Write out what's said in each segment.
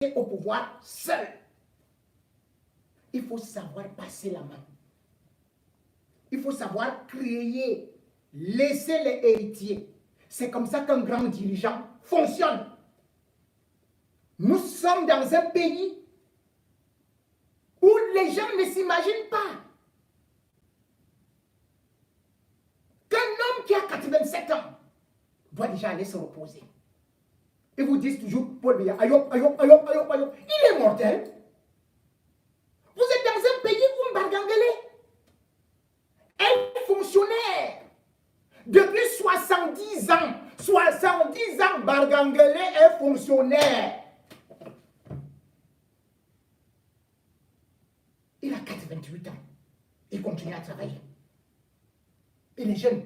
au pouvoir seul. Il faut savoir passer la main. Il faut savoir créer, laisser les héritiers. C'est comme ça qu'un grand dirigeant fonctionne. Nous sommes dans un pays où les gens ne s'imaginent pas qu'un homme qui a 87 ans doit déjà aller se reposer. Ils vous disent toujours, Paul Biya, Ayop, Ayop, Ayop, Ayop, Ayop. Il est mortel. Vous êtes dans un pays où Mbargangele est fonctionnaire. Depuis 70 ans, 70 ans, Mbargangele est fonctionnaire. Il a 88 ans. Il continue à travailler. Et les jeunes,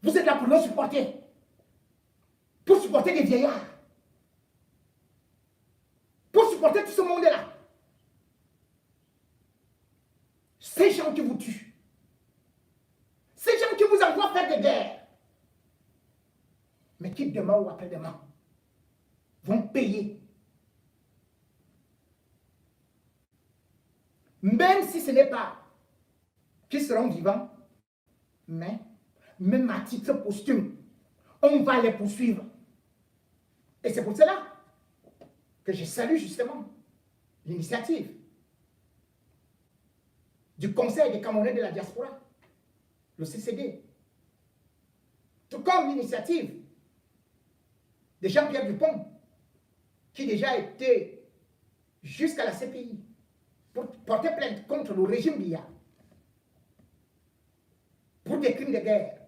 vous êtes là pour le supporter. Pour supporter les vieillards. Pour supporter tout ce monde-là. Ces gens qui vous tuent. Ces gens qui vous envoient faire des guerres. Mais qui demain ou après-demain vont payer. Même si ce n'est pas qu'ils seront vivants, mais même à titre posthume, on va les poursuivre. Et c'est pour cela que je salue justement l'initiative du Conseil des Camerounais de la diaspora, le CCD, tout comme l'initiative de Jean-Pierre Dupont, qui déjà été jusqu'à la CPI pour porter plainte contre le régime Biya, pour des crimes de guerre,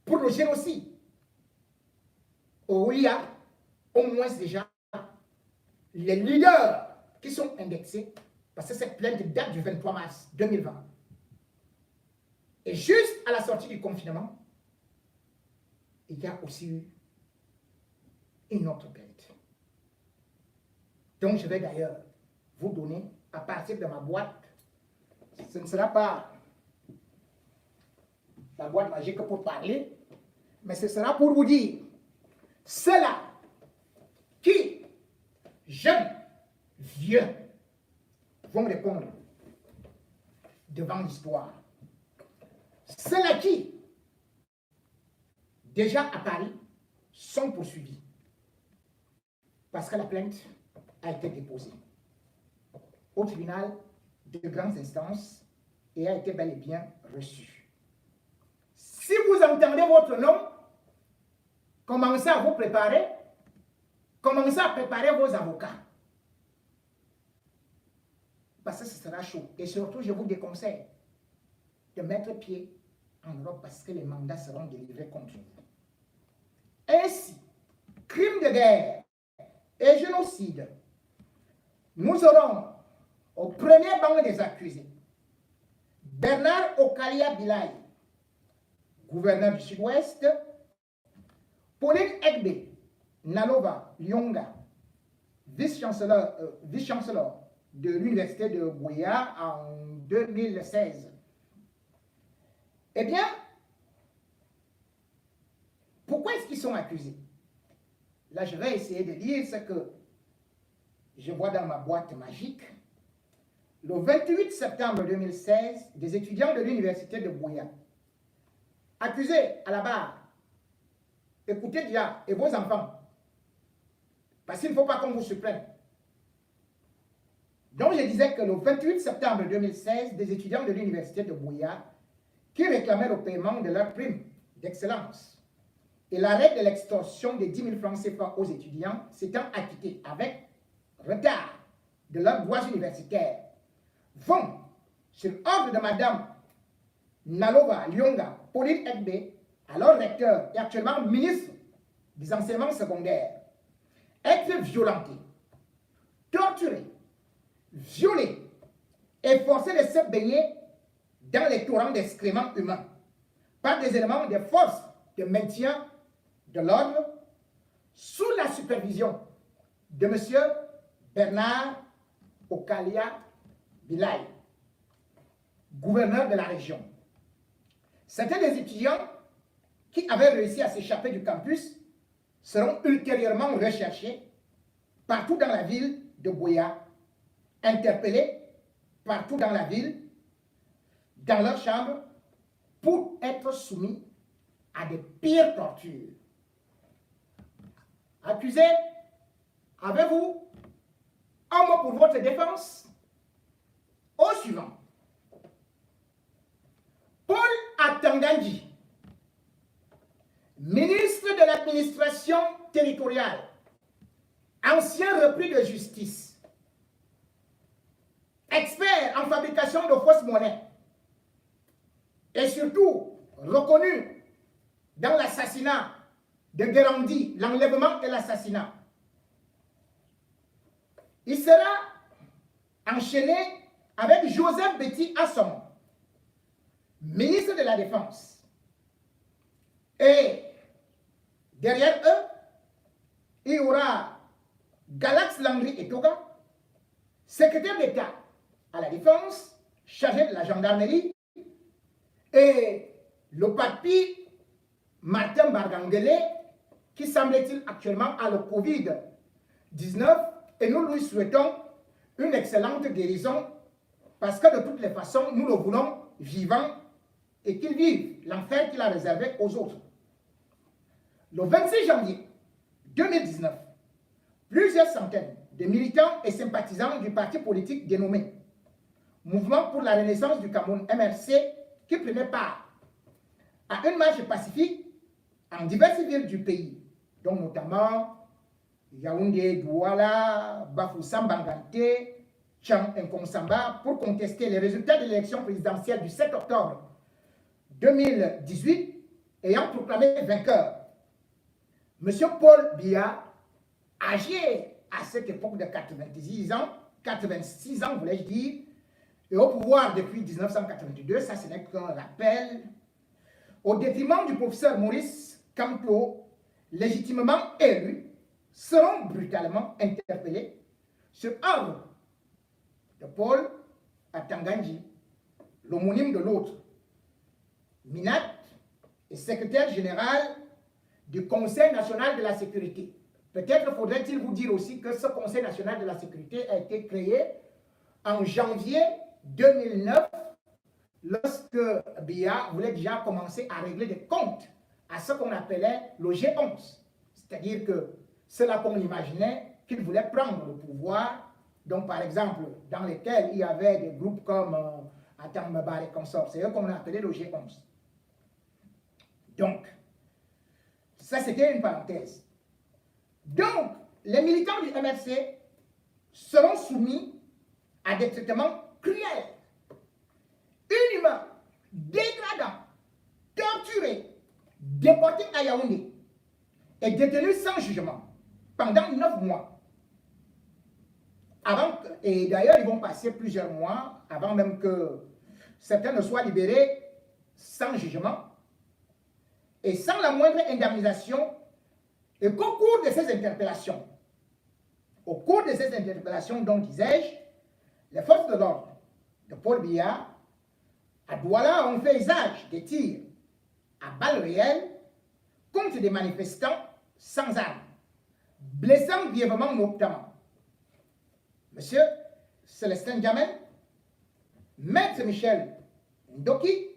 pour le génocide. Il y a au moins déjà les leaders qui sont indexés, parce que cette plainte date du 23 mars 2020. Et juste à la sortie du confinement, il y a aussi eu une autre plainte. Donc je vais d'ailleurs vous donner, à partir de ma boîte, ce ne sera pas la boîte magique pour parler, mais ce sera pour vous dire, ceux-là qui, jeunes, vieux, vont répondre devant l'histoire. Ceux-là qui, déjà à Paris, sont poursuivis parce que la plainte a été déposée au tribunal de grandes instances et a été bel et bien reçue. Si vous entendez votre nom, commencez à vous préparer, commencez à préparer vos avocats. Parce que ce sera chaud. Et surtout, je vous déconseille de mettre pied en Europe parce que les mandats seront délivrés contre vous. Ainsi, crimes de guerre et génocide, nous aurons au premier banc des accusés Bernard Okalia Bilai, gouverneur du Sud-Ouest, Pauline Egbe Nalova Lyonga, vice-chancelleur de l'université de Buea en 2016. Eh bien, pourquoi est-ce qu'ils sont accusés? Là, je vais essayer de lire ce que je vois dans ma boîte magique. Le 28 septembre 2016, des étudiants de l'université de Buea, accusés à la barre, écoutez déjà, et vos enfants, parce qu'il ne faut pas qu'on vous surprenne. Donc, je disais que le 28 septembre 2016, des étudiants de l'université de Buea qui réclamaient le paiement de leur prime d'excellence et l'arrêt de l'extorsion des 10 000 francs CFA aux étudiants s'étant acquittés avec retard de leurs droits universitaires, vont, sur ordre de Madame Nalova Lyonga Pauline Egbe, alors recteur et actuellement ministre des enseignements secondaires, être violentés, torturés, violés et forcés de se baigner dans les torrents d'excréments humains par des éléments des forces de maintien de l'ordre sous la supervision de M. Bernard Okalia Bilai, gouverneur de la région. Certains des étudiants qui avaient réussi à s'échapper du campus seront ultérieurement recherchés partout dans la ville de Buea interpellés partout dans la ville, dans leur chambre, pour être soumis à des pires tortures. Accusé, avez-vous un mot pour votre défense? Au suivant. Paul Atangandji, ministre de l'administration territoriale, ancien repris de justice, expert en fabrication de fausses monnaies et surtout reconnu dans l'assassinat de Guérandi, l'enlèvement et l'assassinat. Il sera enchaîné avec Joseph Betty Assom, ministre de la Défense. Et derrière eux, il y aura Galax Landry Etoga, secrétaire d'État à la Défense, chargé de la gendarmerie, et le papi Martin Bargangele, qui semble-t-il actuellement a le Covid-19, et nous lui souhaitons une excellente guérison, parce que de toutes les façons, nous le voulons vivant, et qu'il vive l'enfer qu'il a réservé aux autres. Le 26 janvier 2019, plusieurs centaines de militants et sympathisants du parti politique dénommé Mouvement pour la Renaissance du Cameroun, MRC, qui prenaient part à une marche pacifique en diverses villes du pays, dont notamment Yaoundé, Douala, Bafoussam, Bangante, Tchang Nkonsamba, pour contester les résultats de l'élection présidentielle du 7 octobre 2018, ayant proclamé vainqueur M. Paul Biya, âgé à cette époque de 86 ans, voulais-je dire, et au pouvoir depuis 1982, ça ce n'est qu'un rappel, au détriment du professeur Maurice Kamto, légitimement élu, seront brutalement interpellés sur ordre de Paul Atangandji, l'homonyme de l'autre, Minat, et secrétaire général du Conseil national de la sécurité. Peut-être faudrait-il vous dire aussi que ce Conseil national de la sécurité a été créé en janvier 2009, lorsque Biya voulait déjà commencer à régler des comptes à ce qu'on appelait le G11. C'est-à-dire que cela qu'on imaginait qu'il voulait prendre le pouvoir, donc par exemple dans lesquels il y avait des groupes comme Atambabar et consorts, c'est eux qu'on a appelé le G11. Donc, ça c'était une parenthèse. Donc, les militants du MRC seront soumis à des traitements cruels, inhumains, dégradants, torturés, déportés à Yaoundé et détenus sans jugement pendant 9 mois. Et d'ailleurs, ils vont passer plusieurs mois avant même que certains ne soient libérés sans jugement et sans la moindre indemnisation. Et qu'au cours de ces interpellations, donc disais-je, les forces de l'ordre de Paul Biya à Douala ont fait usage des tirs à balles réelles contre des manifestants sans armes, blessant grièvement notamment M. Célestin Diamel, Maître Michel Ndoki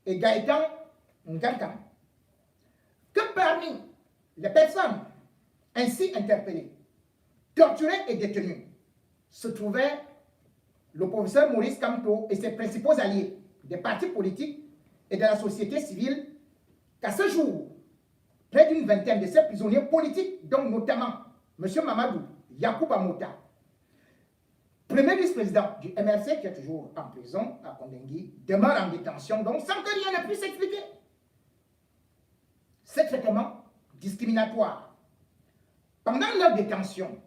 et Gaëtan Nkankam. Que parmi les personnes ainsi interpellées, torturées et détenues, se trouvait le professeur Maurice Kamto et ses principaux alliés des partis politiques et de la société civile, qu'à ce jour, près d'une vingtaine de ces prisonniers politiques, dont notamment M. Mamadou Yacouba Mota, premier vice-président du MRC qui est toujours en prison à Kondengui, demeure en détention, donc sans que rien ne puisse s'expliquer. Ces traitements discriminatoires, pendant leur détention,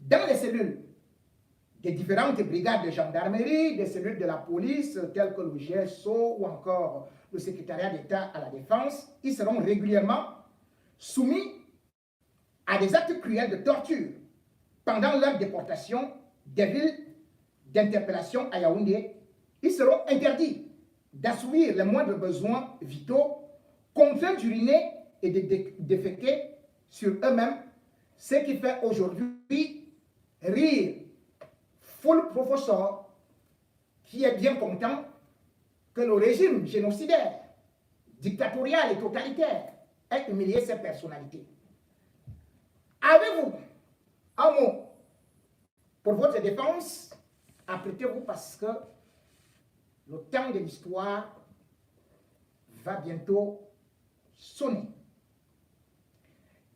dans les cellules des différentes brigades de gendarmerie, des cellules de la police, telles que le GSO ou encore le secrétariat d'État à la Défense, ils seront régulièrement soumis à des actes cruels de torture pendant leur déportation des villes d'interpellation à Yaoundé. Ils seront interdits d'assouvir les moindres besoins vitaux, contraints d'uriner et de déféquer sur eux-mêmes, ce qui fait aujourd'hui rire, full professeur qui est bien content que le régime génocidaire, dictatorial et totalitaire ait humilié ses personnalités. Avez-vous un mot pour votre défense? Apprêtez-vous parce que le temps de l'histoire va bientôt sonner.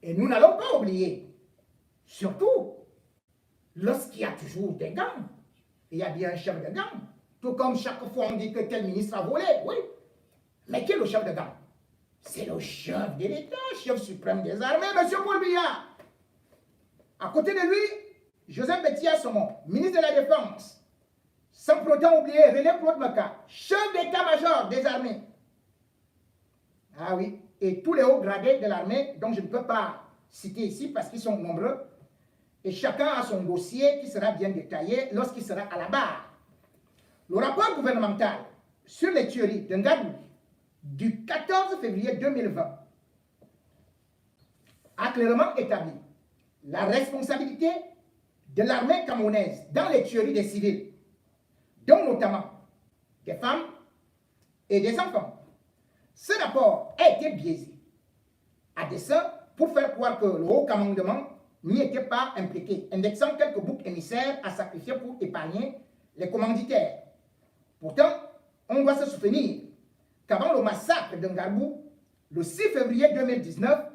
Et nous n'allons pas oublier, surtout lorsqu'il y a toujours des gangs, il y a bien un chef de gang. Tout comme chaque fois on dit que tel ministre a volé, oui. Mais qui est le chef de gang? C'est le chef de l'État, chef suprême des armées, M. Paul Biya. À côté de lui, Joseph Bettia Somon, ministre de la Défense. Sans pour autant oublier René-Claude Maka, chef d'état-major des armées. Ah oui, et tous les hauts gradés de l'armée, dont je ne peux pas citer ici parce qu'ils sont nombreux. Et chacun a son dossier qui sera bien détaillé lorsqu'il sera à la barre. Le rapport gouvernemental sur les tueries de Ngadou du 14 février 2020 a clairement établi la responsabilité de l'armée camerounaise dans les tueries des civils, dont notamment des femmes et des enfants. Ce rapport a été biaisé à dessein pour faire croire que le haut commandement n'y était pas impliqué, indexant quelques boucs émissaires à sacrifier pour épargner les commanditaires. Pourtant, on doit se souvenir qu'avant le massacre de Ngarbou, le 6 février 2019,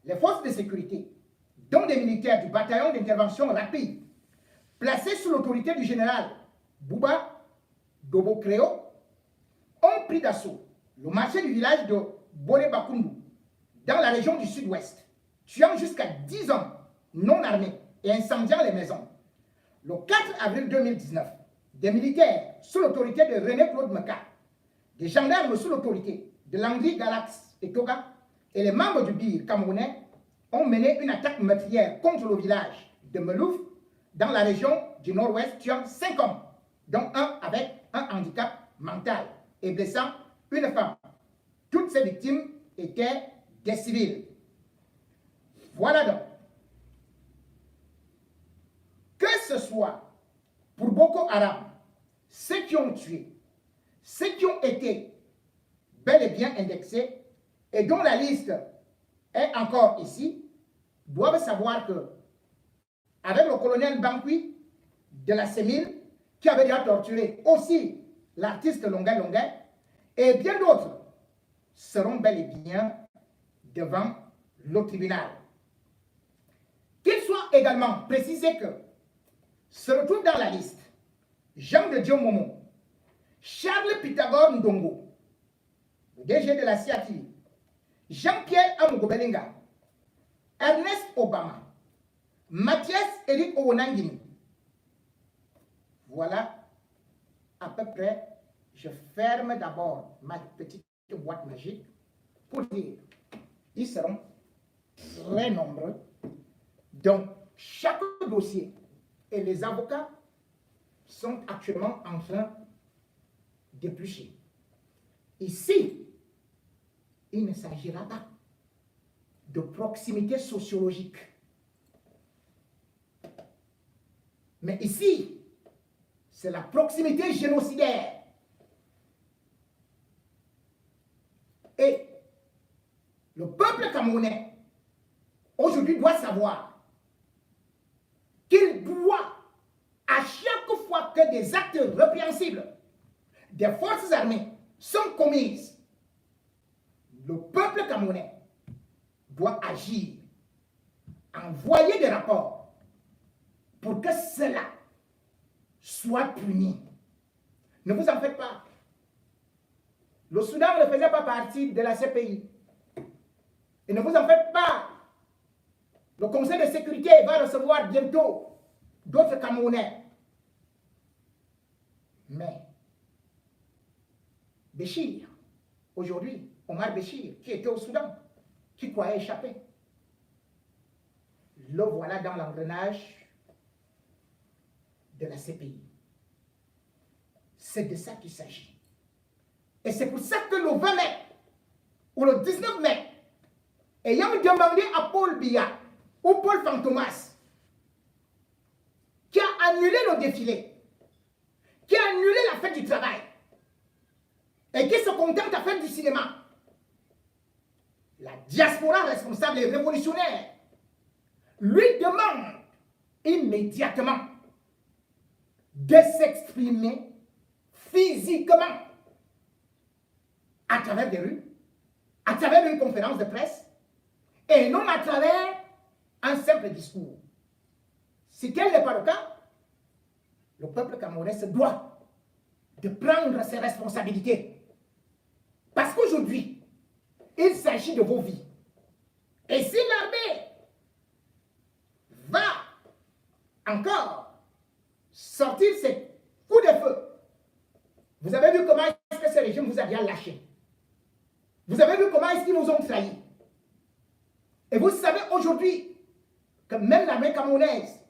les forces de sécurité, dont des militaires du bataillon d'intervention rapide, placés sous l'autorité du général Bouba Dobo Créo, ont pris d'assaut le marché du village de Bole Bakundu, dans la région du sud-ouest, tuant jusqu'à 10 hommes non armés et incendiant les maisons. Le 4 avril 2019, des militaires sous l'autorité de René-Claude Maka, des gendarmes sous l'autorité de Landry Galax et Toga, et les membres du BIR camerounais ont mené une attaque meurtrière contre le village de Melouf, dans la région du nord-ouest, tuant 5 hommes, dont un avec un handicap mental, et blessant une femme. Toutes ces victimes étaient des civils. Voilà donc. Que ce soit pour Boko Haram, ceux qui ont tué, ceux qui ont été bel et bien indexés et dont la liste est encore ici, doivent savoir que, avec le colonel Bankui de la CEMIL, qui avait déjà torturé aussi l'artiste Longuet Longuet, et bien d'autres seront bel et bien devant le tribunal. Qu'il soit également précisé que se retrouvent dans la liste Jean de Dieu Momo, Charles Pythagore Ndongo, le DG de la CIATI, Jean-Pierre Amugobelinga, Ernest Obama, Mathias Eric Owonangini. Voilà à peu près. Je ferme d'abord ma petite boîte magique pour dire ils seront très nombreux. Donc, chaque dossier et les avocats sont actuellement en train d'éplucher. Ici, il ne s'agira pas de proximité sociologique. Mais ici, c'est la proximité génocidaire. Et le peuple camerounais, aujourd'hui, doit savoir qu'il doit, à chaque fois que des actes répréhensibles des forces armées sont commises, le peuple camerounais doit agir, envoyer des rapports pour que cela soit puni. Ne vous en faites pas. Le Soudan ne faisait pas partie de la CPI. Et ne vous en faites pas. Le Conseil de sécurité va recevoir bientôt d'autres Camerounais. Mais Béchir, aujourd'hui, Omar Béchir, qui était au Soudan, qui croyait échapper, le voilà dans l'engrenage de la CPI. C'est de ça qu'il s'agit. Et c'est pour ça que le 20 mai, ou le 19 mai, ayant demandé à Paul Biya ou Paul Fantomas annulé le défilé, qui a annulé la fête du travail, et qui se contente à faire du cinéma, la diaspora responsable et révolutionnaire lui demande immédiatement de s'exprimer physiquement à travers des rues, à travers une conférence de presse, et non à travers un simple discours. Si tel n'est pas le cas, le peuple camerounais se doit de prendre ses responsabilités. Parce qu'aujourd'hui, il s'agit de vos vies. Et si l'armée va encore sortir ses coups de feu, vous avez vu comment est-ce que ce régime vous a bien lâché. Vous avez vu comment est-ce qu'ils vous ont trahi. Et vous savez aujourd'hui que même l'armée camerounaise